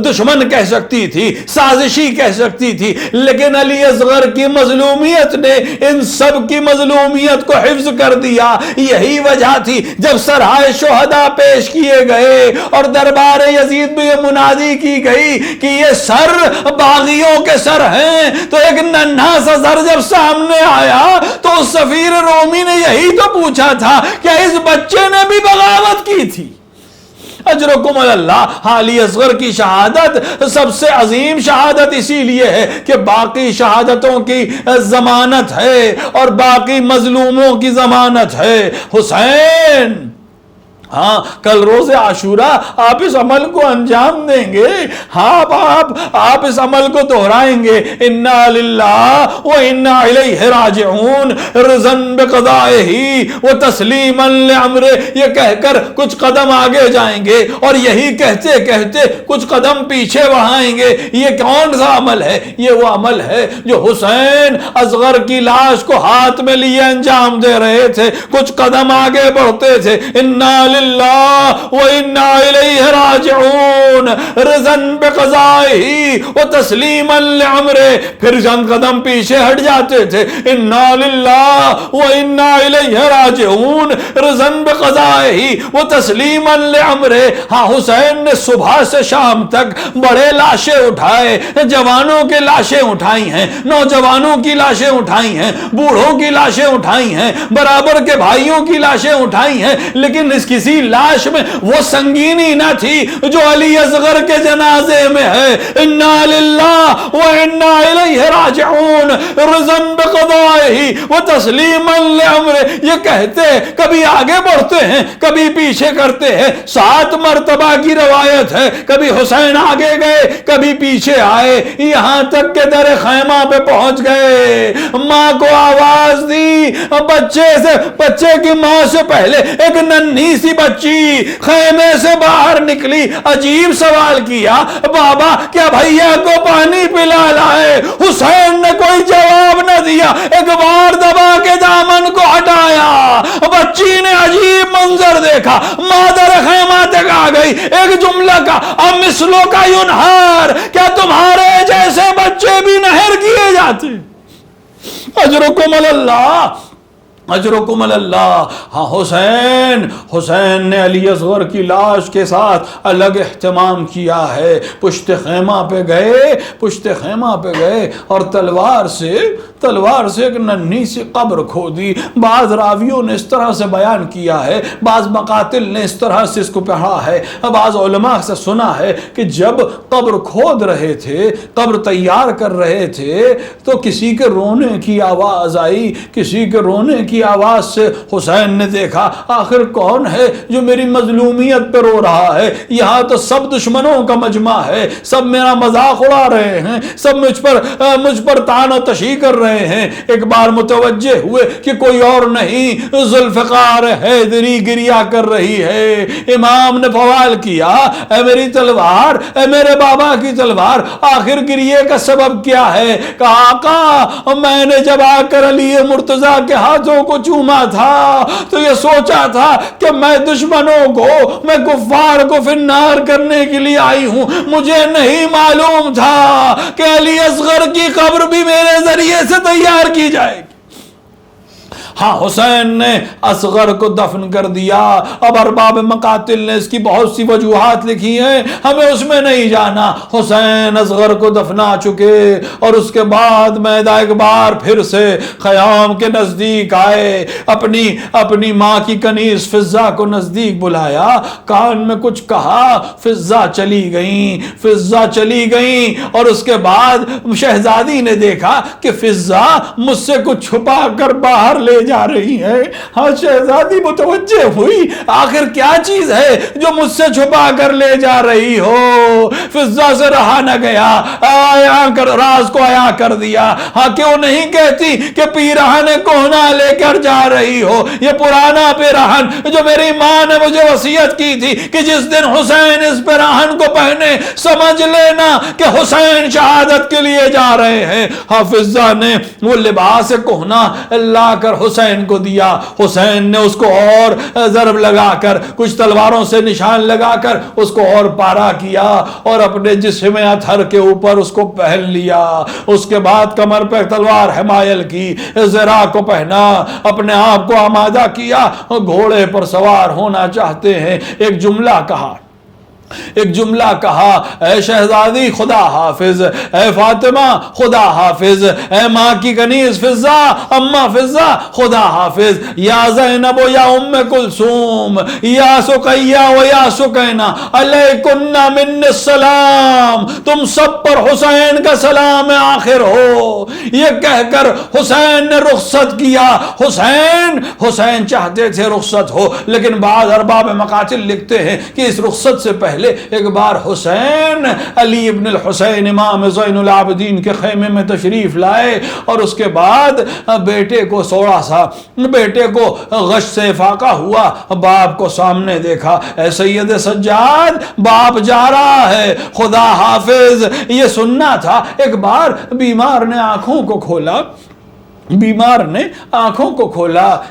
دشمن کہہ سکتی تھی، سازشی کہہ سکتی تھی، لیکن علی اصغر کی مظلومیت نے ان سب کی مظلومیت کو حفظ کر دیا۔ یہی وجہ تھی جب سرائے شہداء پیش کیے گئے اور دربار یزید میں یہ منادی کی گئی کہ یہ سر باغیوں کے سر ہیں، تو ایک ننھا سا سر جب سامنے آیا تو اس سفیر رومی نے یہی تو پوچھا تھا کہ اس بچے نے بھی بغاوت کی تھی۔ اجرکم اللہ۔ علی اصغر کی شہادت سب سے عظیم شہادت اسی لیے ہے کہ باقی شہادتوں کی ضمانت ہے اور باقی مظلوموں کی ضمانت ہے۔ حسین، ہاں کل روز عاشورہ آپ اس عمل کو انجام دیں گے، ہاں آپ اس عمل کو دہرائیں گے، انا للہ و انا الیہ راجعون، رضا بقضائہ و تسلیما لامرہ، یہ کہہ کر کچھ قدم آگے جائیں گے اور یہی کہتے کہتے کچھ قدم پیچھے بڑھائیں گے۔ یہ کون سا عمل ہے؟ یہ وہ عمل ہے جو حسین اصغر کی لاش کو ہاتھ میں لیے انجام دے رہے تھے، کچھ قدم آگے بڑھتے تھے، انا للہ و انا الیہ راجعون، رضا بقضائہ و تسلیما لامرہ، پھر چند قدم پیچھے ہٹ جاتے تھے، انا للہ و انا الیہ راجعون، رضا بقضائہ و تسلیما لامرہ۔ ہاں حسین نے صبح سے شام تک بڑے لاشیں اٹھائے، جوانوں کے لاشیں اٹھائی ہیں، نوجوانوں کی لاشیں اٹھائی ہیں، بوڑھوں کی لاشیں اٹھائی ہیں، برابر کے بھائیوں کی لاشیں اٹھائی ہیں، لیکن اس کسی لاش میں وہ سنگینی نہ تھی جو علی اصغر کے جنازے میں ہے۔ انا للہ و انا الیہ راجعون۔ راجعون رضا بقضائه وتسلیما لامره، یہ کہتے کبھی آگے بڑھتے ہیں کبھی پیچھے کرتے ہیں، 7 مرتبہ کی روایت ہے، کبھی حسین آگے گئے کبھی پیچھے آئے، یہاں تک کہ در خیمہ پہ پہنچ گئے، ماں کو آواز دی، بچے کی ماں سے پہلے ایک ننھی سی بچی خیمے سے باہر نکلی، عجیب سوال کیا، بابا کیا بھیا کو پانی پلا لائے؟ حسین نے کوئی جواب نہ دیا، ایک بار دبا کے دامن کو ہٹایا، بچی نے عجیب منظر دیکھا، مادر خیمہ تک آ گئی، ایک جملہ کا امثلو کا ینہار، کیا تمہارے جیسے بچے بھی نہر کیے جاتے؟ اجرکم اللہ، اجرکم اللہ۔ ہاں حسین نے علی اصغر کی لاش کے ساتھ الگ اہتمام کیا ہے، پشت خیمہ پہ گئے اور تلوار سے ایک ننھی سی قبر کھودی۔ بعض راویوں نے اس طرح سے بیان کیا ہے، بعض مقاتل نے اس طرح سے اس کو پڑھا ہے، بعض علماء سے سنا ہے کہ جب قبر کھود رہے تھے، قبر تیار کر رہے تھے، تو کسی کے رونے کی آواز آئی، کسی کے رونے کی آواز سے حسین نے دیکھا آخر کون ہے جو میری مظلومیت پہ رو رہا ہے؟ یہاں تو سب دشمنوں کا مجمع ہے، سب میرا مذاق اڑا رہے ہیں، سب مجھ پر طعن و تشیع کر رہے ہیں۔ ایک بار متوجہ ہوئے کہ کوئی اور نہیں، ذوالفقار حیدری گریا کر رہی ہے۔ امام نے سوال کیا، اے میری تلوار، اے میرے بابا کی تلوار، آخر گریے کا سبب کیا ہے؟ کہا آقا میں نے جب آ کر علی مرتضیٰ کے ہاتھوں کو چوما تھا تو یہ سوچا تھا کہ میں دشمنوں کو، میں کفار کو فنار کرنے کے لیے آئی ہوں، مجھے نہیں معلوم تھا کہ علی اصغر کی قبر بھی میرے ذریعے سے تیار کی جائے گی۔ ہاں حسین نے اصغر کو دفن کر دیا۔ اب ارباب مقاتل نے اس کی بہت سی وجوہات لکھی ہیں، ہمیں اس میں نہیں جانا۔ حسین اصغر کو دفنا چکے اور اس کے بعد میدہ ایک بار پھر سے خیام کے نزدیک آئے، اپنی ماں کی کنیز فضہ کو نزدیک بلایا، کان میں کچھ کہا، فضہ چلی گئیں اور اس کے بعد شہزادی نے دیکھا کہ فضہ مجھ سے کچھ چھپا کر باہر لے جا رہی ہے۔ ہاں شہزادی متوجہ ہوئی آخر کیا چیز ہے جو مجھ سے چھپا کر لے جا رہی ہو؟ فضہ سے رہا نہ گیا، راز کو عیاں کر دیا۔ ہاں کیوں نہیں کہتی کہ پیرہن کہنا لے کر جا رہی ہو؟ یہ پرانا پیرہن جو میری ماں نے مجھے وصیت کی تھی کہ جس دن حسین اس پیرہن کو پہنے سمجھ لینا کہ حسین شہادت کے لیے جا رہے ہیں۔ حافظہ نے وہ لباس کہنا لا کر حسین کو دیا، حسین نے اس کو اور ضرب لگا کر، کچھ تلواروں سے نشان لگا کر اس کو اور پارا کیا اور اپنے جسم اطہر کے اوپر اس کو پہن لیا۔ اس کے بعد کمر پہ تلوار حمایل کی، زرا کو پہنا، اپنے آپ کو آمادہ کیا، گھوڑے پر سوار ہونا چاہتے ہیں۔ ایک جملہ کہا، اے شہزادی خدا حافظ، اے فاطمہ خدا حافظ، اے ماں کی کنیز فضہ، اماں فضہ خدا حافظ، یا زینب و یا ام کلثوم، یا سقیہ و یا سکینہ، علیکن من السلام، تم سب پر حسین کا سلام آخر ہو۔ یہ کہہ کر حسین نے رخصت کیا۔ حسین چاہتے تھے رخصت ہو، لیکن بعض ارباب مقاتل لکھتے ہیں کہ اس رخصت سے پہلے ایک بار حسین علی ابن الحسین امام زین العابدین کے خیمے میں تشریف لائے اور اس کے بعد بیٹے کو غش سے افاقہ ہوا، باپ کو سامنے دیکھا، اے سید سجاد باپ جا رہا ہے، خدا حافظ۔ یہ سننا تھا۔ ایک بار بیمار نے آنکھوں کو کھولا،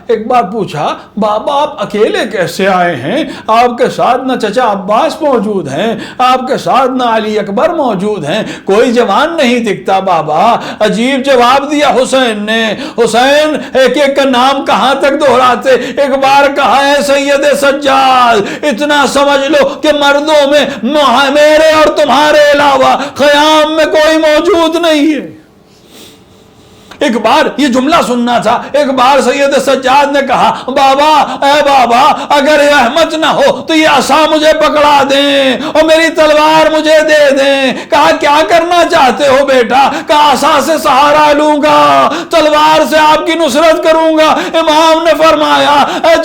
ایک بار پوچھا بابا آپ اکیلے کیسے آئے ہیں؟ آپ کے ساتھ نہ چچا عباس موجود ہیں، آپ کے ساتھ نہ علی اکبر موجود ہیں، کوئی جوان نہیں دکھتا بابا۔ عجیب جواب دیا حسین نے۔ حسین ایک ایک کا نام کہاں تک دہراتے؟ ایک بار کہا ہے سید سجاد اتنا سمجھ لو کہ مردوں میں میرے اور تمہارے علاوہ خیام میں کوئی موجود نہیں ہے۔ ایک بار یہ جملہ سننا تھا، ایک بار سید سجاد نے کہا بابا اے بابا اگر یہ رحمت نہ ہو تو یہ عصا مجھے پکڑا دیں اور میری تلوار مجھے دے دیں۔ کہا کیا کرنا چاہتے ہو بیٹا؟ کہا عصا سے سہارا لوں گا، تلوار سے آپ کی نصرت کروں گا۔ امام نے فرمایا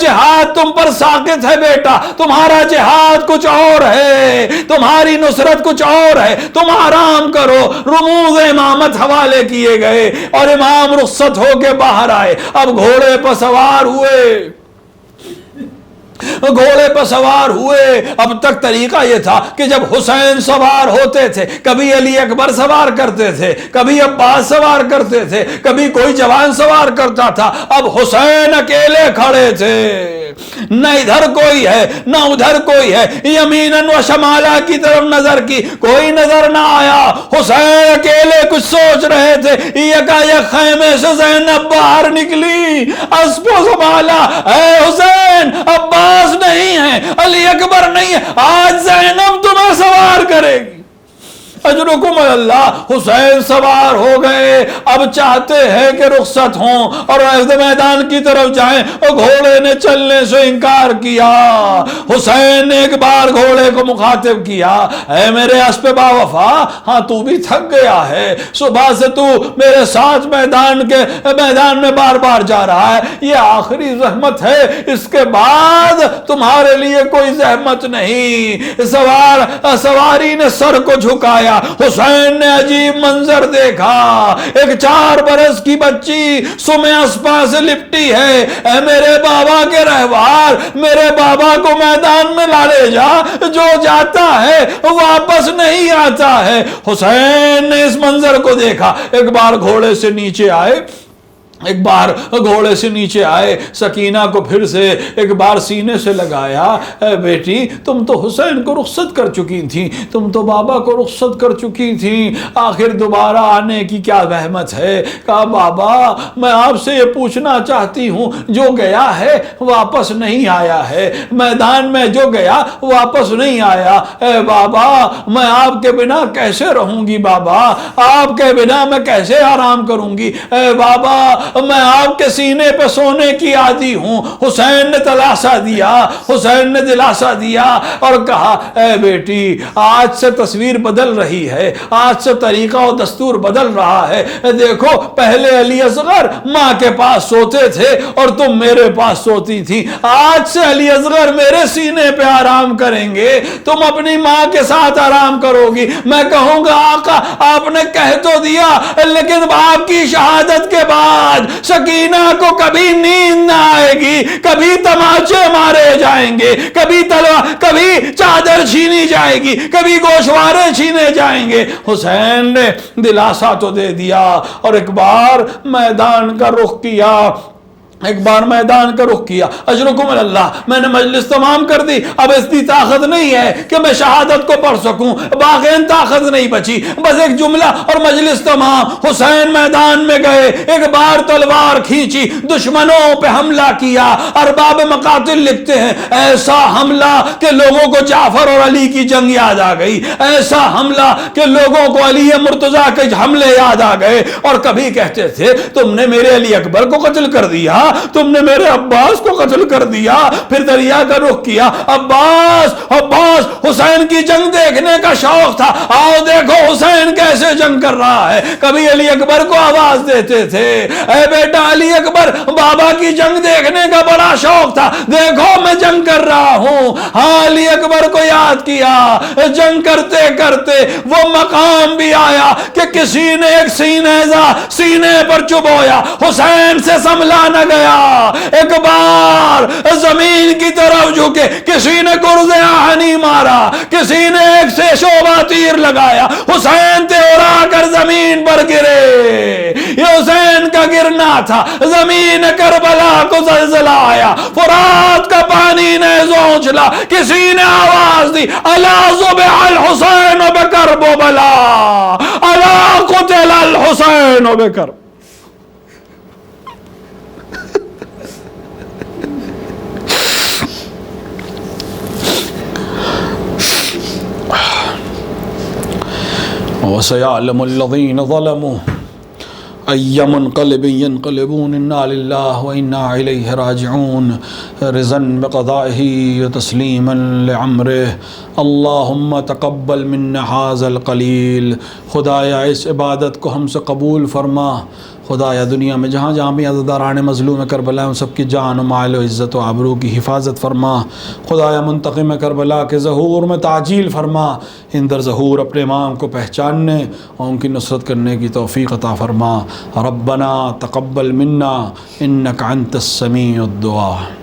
جہاد تم پر ساقط ہے بیٹا، تمہارا جہاد کچھ اور ہے، تمہاری نصرت کچھ اور ہے، تم آرام کرو۔ رموز امامت حوالے کیے گئے اور امام رخصت ہو کے باہر آئے۔ اب گھوڑے پر سوار ہوئے، گھوڑے پر سوار ہوئے۔ اب تک طریقہ یہ تھا کہ جب حسین سوار ہوتے تھے کبھی علی اکبر سوار کرتے تھے، کبھی عباس سوار کرتے تھے، کبھی کوئی جوان سوار کرتا تھا۔ اب حسین اکیلے کھڑے تھے، نہ ادھر کوئی ہے نہ ادھر کوئی ہے، یمیناً و شمالا کی طرف نظر کی، کوئی نظر نہ آیا۔ حسین اکیلے کچھ سوچ رہے تھے، یکایک خیمے سے زینب باہر نکلی، اسب و سنبھالا، اے حسین عباس نہیں ہے، علی اکبر نہیں ہے، آج زینب تمہیں سوار کرے گی۔ اجرکم اللہ۔ حسین سوار ہو گئے، اب چاہتے ہیں کہ رخصت ہوں اور میدان کی طرف جائیں، اور گھوڑے نے چلنے سے انکار کیا۔ حسین نے ایک بار گھوڑے کو مخاطب کیا، اے میرے اسب با وفا، ہاں تو بھی تھک گیا ہے، صبح سے تو میرے ساتھ میدان میں بار بار جا رہا ہے، یہ آخری زحمت ہے، اس کے بعد تمہارے لیے کوئی زحمت نہیں۔ سواری نے سر کو جھکایا۔ حسین نے عجیب منظر دیکھا، ایک 4 برس کی بچی سمے اسپا سے لپٹی ہے۔ اے میرے بابا کے رہوار، میرے بابا کو میدان میں لا لے جا، جو جاتا ہے واپس نہیں آتا ہے۔ حسین نے اس منظر کو دیکھا، ایک بار گھوڑے سے نیچے آئے، ایک بار گھوڑے سے نیچے آئے، سکینہ کو پھر سے ایک بار سینے سے لگایا، اے بیٹی تم تو حسین کو رخصت کر چکی تھی، تم تو بابا کو رخصت کر چکی تھی، آخر دوبارہ آنے کی کیا زحمت ہے؟ کہا بابا میں آپ سے یہ پوچھنا چاہتی ہوں، جو گیا ہے واپس نہیں آیا ہے، میدان میں جو گیا واپس نہیں آیا، اے بابا میں آپ کے بنا کیسے رہوں گی؟ بابا آپ کے بنا میں کیسے آرام کروں گی؟ اے بابا میں آپ کے سینے پہ سونے کی عادی ہوں۔ حسین نے دلاسا دیا، حسین نے دلاسا دیا اور کہا اے بیٹی آج سے تصویر بدل رہی ہے، آج سے طریقہ و دستور بدل رہا ہے۔ دیکھو پہلے علی اصغر ماں کے پاس سوتے تھے اور تم میرے پاس سوتی تھی، آج سے علی اصغر میرے سینے پہ آرام کریں گے، تم اپنی ماں کے ساتھ آرام کرو گی۔ میں کہوں گا آقا آپ نے کہہ تو دیا، لیکن آپ کی شہادت کے بعد سکینہ کو کبھی نیند نہ آئے گی، کبھی تماچے مارے جائیں گے، کبھی چادر چھینی جائے گی، کبھی گوشوارے چھینے جائیں گے۔ حسین نے دلاسا تو دے دیا اور ایک بار میدان کا رخ کیا، ایک بار میدان کا رخ کیا۔ اجرکم اللہ، میں نے مجلس تمام کر دی، اب اتنی طاقت نہیں ہے کہ میں شہادت کو پڑھ سکوں، باقین طاقت نہیں بچی، بس ایک جملہ اور مجلس تمام۔ حسین میدان میں گئے، ایک بار تلوار کھینچی، دشمنوں پہ حملہ کیا۔ ارباب مقاتل لکھتے ہیں ایسا حملہ کہ لوگوں کو جعفر اور علی کی جنگ یاد آ گئی، ایسا حملہ کہ لوگوں کو علی مرتضیٰ کے حملے یاد آ گئے، اور کبھی کہتے تھے تم نے میرے علی اکبر کو قتل کر دیا، تم نے میرے عباس کو قتل کر دیا، پھر دریا کا رخ کیا۔ عباس حسین کی جنگ دیکھنے کا شوق تھا، آؤ دیکھو حسین کیسے جنگ کر رہا ہے۔ کبھی علی اکبر کو آواز دیتے تھے اے بیٹا علی اکبر، بابا کی جنگ دیکھنے کا بڑا شوق تھا، دیکھو میں جنگ کر رہا ہوں۔ ہاں علی اکبر کو یاد کیا، جنگ کرتے کرتے وہ مقام بھی آیا کہ کسی نے ایک سینے پر چبویا، حسین سے سنبھلا نہ گیا، ایک بار زمین کی طرف جھکے، کسی نے گرز آہنی مارا، کسی نے ایک سے شعبہ تیر لگایا، حسین تیورا کر زمین پر گرے۔ یہ حسین کا گرنا تھا، زمین کربلا کو زلزلہ آیا، فرات کا پانی نے زونچلا، کسی نے آواز دی الا ذبح الحسین بکرب و بلا، الا قتل الحسین بکرب۔ وَسَيَعْلَمُ الَّذِينَ ظَلَمُوا أي منقلب ينقلبون إنا لله وإنا إليه راجعون رضا بقضائه وتسليما لعمره اللهم تقبل منا هذا القليل خدایا اس عبادت کو ہم سے قبول فرما خدایا دنیا میں جہاں جہاں بھی عزاداران مظلوم کربلا ان سب کی جان و مال و عزت و آبرو کی حفاظت فرما خدایا منتقم کربلا کے ظہور میں تعجیل فرما ان در ظہور اپنے امام کو پہچاننے اور ان کی نصرت کرنے کی توفیق عطا فرما ربنا تقبل منا انک انت السمیع الدعاء